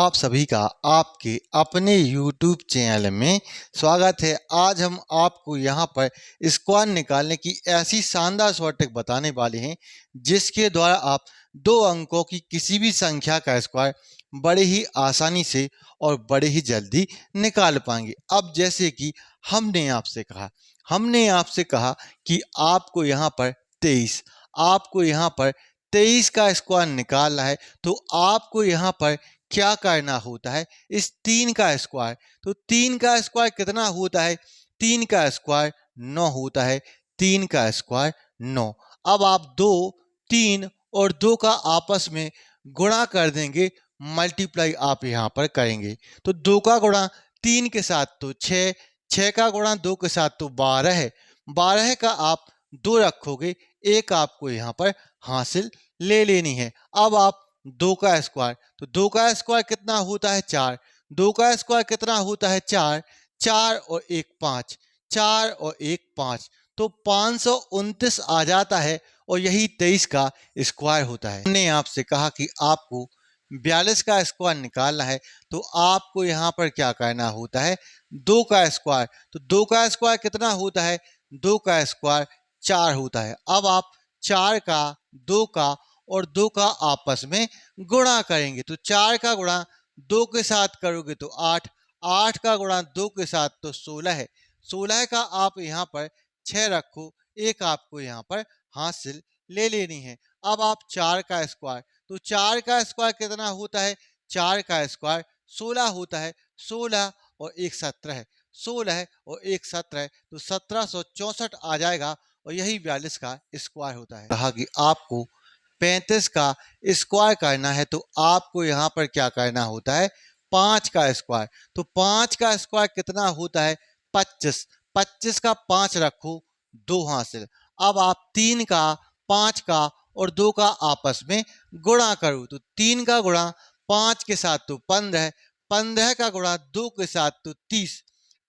आप सभी का आपके अपने YouTube चैनल में स्वागत है। आज हम आपको यहाँ पर स्क्वायर निकालने की ऐसी शानदार शॉर्टकट बताने वाले हैं जिसके द्वारा आप 2 अंकों की किसी भी संख्या का स्क्वायर बड़े ही आसानी से और बड़े ही जल्दी निकाल पाएंगे। अब जैसे कि हमने आपसे कहा कि आपको यहाँ पर 23 का स्क्वायर निकालना है, तो आपको यहाँ पर क्या करना होता है, इस 3 का स्क्वायर, तो 3 का स्क्वायर कितना होता है, 3 का स्क्वायर 9 होता है, 3 का स्क्वायर 9। अब आप 2, 3 और 2 का आपस में गुणा कर देंगे, मल्टीप्लाई आप यहाँ पर करेंगे, तो 2 का गुणा 3 के साथ तो 6, 6 का गुणा 2 के साथ तो 12 है, 12 का आप 2 रखोगे, एक आपको यहाँ पर हासिल ले लेनी है। अब आप 2 का स्क्वायर, तो 2 का स्क्वायर कितना होता है 4, 2 का स्क्वायर कितना होता है 4, 4 और 1 5, 4 और 1 5, तो 529 आ जाता है और यही 23 का स्क्वायर होता है। हमने आपसे कहा कि आपको 42 का स्क्वायर निकालना है, तो आपको यहाँ पर क्या करना होता है, 2 का स्क्वायर, तो 2 का स्क्वायर कितना होता है, 2 का स्क्वायर 4 होता है। अब आप 4 का 2 का और 2 का आपस में गुणा करेंगे, तो 4 का गुणा 2 के साथ करोगे तो 8, 8 का गुणा 2 के साथ तो 16 है, 16 का आप यहाँ पर 6 रखो, एक आपको यहाँ पर हासिल ले लेनी है। अब आप 4 का स्क्वायर, तो 4 का स्क्वायर कितना होता है, 4 का स्क्वायर 16 होता है, 16 और 1 17 है, 16 और 1 17 है, तो 1764 आ जाएगा और यही 42 का स्क्वायर होता है। कहा कि आपको 35 का स्क्वायर करना है, तो आपको यहाँ पर क्या करना होता है, 5 का स्क्वायर, तो 5 का स्क्वायर कितना होता है 25, 25 का 5 रखो, 2 हासिल। अब आप 3 का 5 का और 2 का आपस में गुणा करो, तो 3 का गुणा 5 के साथ तो 15, 15 का गुणा 2 के साथ तो 30,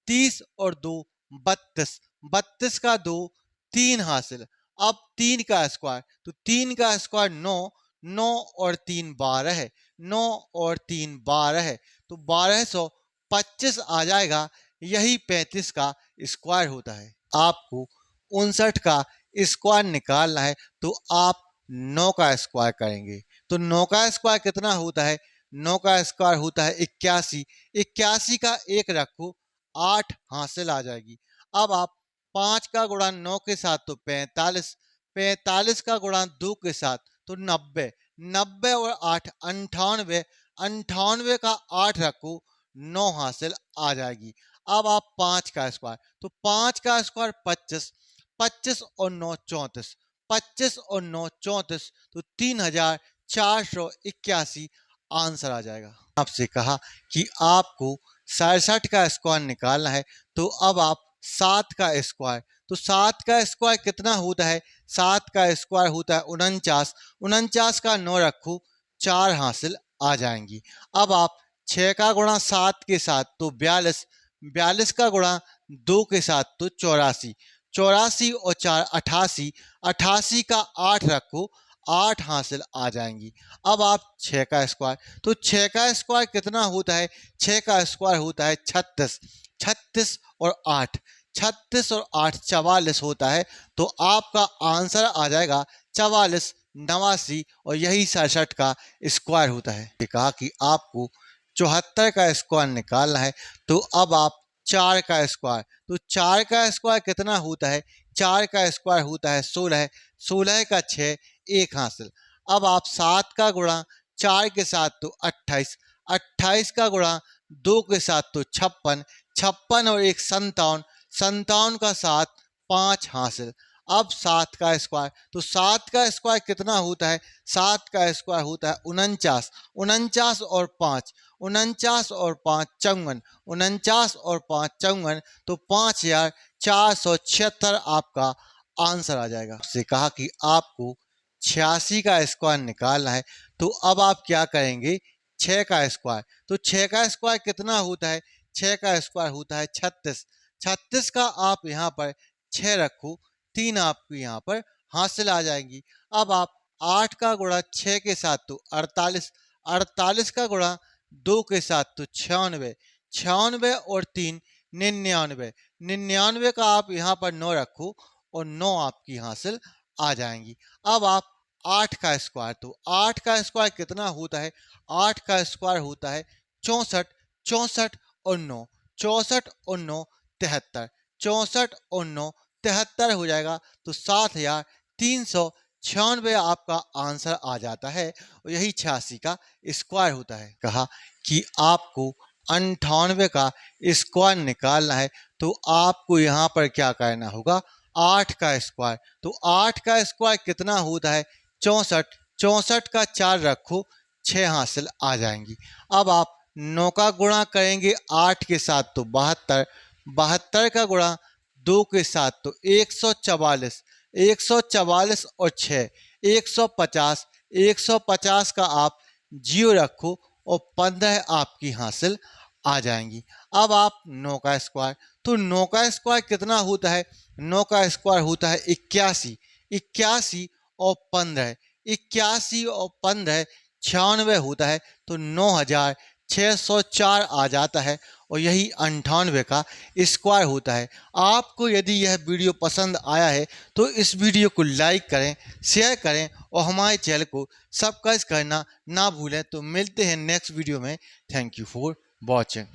30 और 2 32, 32 का 2 3 हासिल। अब 3 का स्क्वायर, तो 3 का स्क्वायर 9, 9 और 3 12 है, 9 और 3 12 है, तो 1225 आ जाएगा, यही 35 का स्क्वायर होता है। आपको 59 का स्क्वायर निकालना है, तो आप 9 का स्क्वायर करेंगे, तो 9 का स्क्वायर कितना होता है, 9 का स्क्वायर होता है 81, 81 का 1 रखो, 8 हासिल आ जाएगी। अब आप 5 का गुणा 9 के साथ तो 45, 45 का गुणा 2 के साथ तो 90, 90 और 8 98, 98 का 8 रखो, 9 हासिल आ जाएगी। अब आप 5 का स्क्वायर, तो 5 का स्क्वायर 25, 25 और 9 34, 25 और 9 34, तो 3481 आंसर आ जाएगा। आपसे कहा कि आपको 67 का स्क्वायर निकालना है, तो अब आप 7 का स्क्वायर, तो 7 का स्क्वायर कितना होता है, 7 का स्क्वायर होता है 49, 49 का 9 रखो, 4 हासिल आ जाएंगी। अब आप 6 का गुणा 7 के साथ तो 42, 42 का गुणा 2 के साथ तो 84, 84 और 4 88, 88 का 8 रखो, 8 हासिल आ जाएंगी। अब आप 6 का स्क्वायर, तो 6 का स्क्वायर कितना होता है, 6 का स्क्वायर होता है 36, 36 और 8, 36 और 8 44 होता है, तो आपका आंसर आ जाएगा 44 89 और यही 67 का स्क्वायर होता है। कहा कि आपको 74 का स्क्वायर निकालना है, तो अब आप 4 का स्क्वायर, तो 4 का स्क्वायर कितना होता है, 4 का स्क्वायर होता है 16, 16 का 6 1 हासिल। अब आप 7 का गुणा 4 के साथ तो 28, 28 का गुणा 2 के साथ तो 56, 56 और 1 57, 57 का 7 5 हासिल। अब 7 का स्क्वायर, तो 7 का स्क्वायर कितना होता है, 7 का स्क्वायर होता है 49, 49 और 5, 49 और 5 54, 49 और 5 54, तो 5476 आपका आंसर आ जाएगा। आपसे कहा कि आपको 86 का स्क्वायर निकालना है, तो अब आप क्या करेंगे, 6 का स्क्वायर, तो 6 का स्क्वायर कितना होता है, 6 का स्क्वायर होता है 36, 36 का आप यहाँ पर 6 रखो, 3 आपको यहाँ पर हासिल आ जाएंगी। अब आप 8 का गुणा 6 के साथ तो 48, 48 का गुणा 2 के सात तो 96, 96 और 3 99, 99 का आप यहाँ पर 9 रखो और 9 आपकी हासिल आ जाएंगी। अब आप 8 का स्क्वायर, तो 8 का स्क्वायर कितना होता है? 8 का स्क्वायर होता है 64, 64 और 9, 64 और 9 73, 64 और 9 73 हो जाएगा। तो 7396 आपका आंसर आ जाता है और यही 86 का स्क्वायर होता है। कहा कि आपको 98 का स्क्वायर निकालना है, तो आपको यहाँ पर क्या करना होगा? 8 का स्क्वायर, तो 8 का स्क्वायर कितना होता है? 64, 64 का 4 रखो, 6 हासिल आ जाएंगी। अब आप 9 का गुणा करेंगे 8 के साथ तो 72, 72 का गुणा 2 के साथ तो 144, 144 और 6 150, 150 का आप 0 रखो और 15 आपकी हासिल आ जाएंगी। अब आप 9 का स्क्वायर, तो 9 का स्क्वायर कितना होता है? 9 का स्क्वायर होता है 81, 81 और 15, 81 और 15 96 होता है, तो 9604 आ जाता है और यही 98 का स्क्वायर होता है। आपको यदि यह वीडियो पसंद आया है तो इस वीडियो को लाइक करें, शेयर करें और हमारे चैनल को सब्सक्राइब करना ना भूलें। तो मिलते हैं नेक्स्ट वीडियो में। Thank you for watching.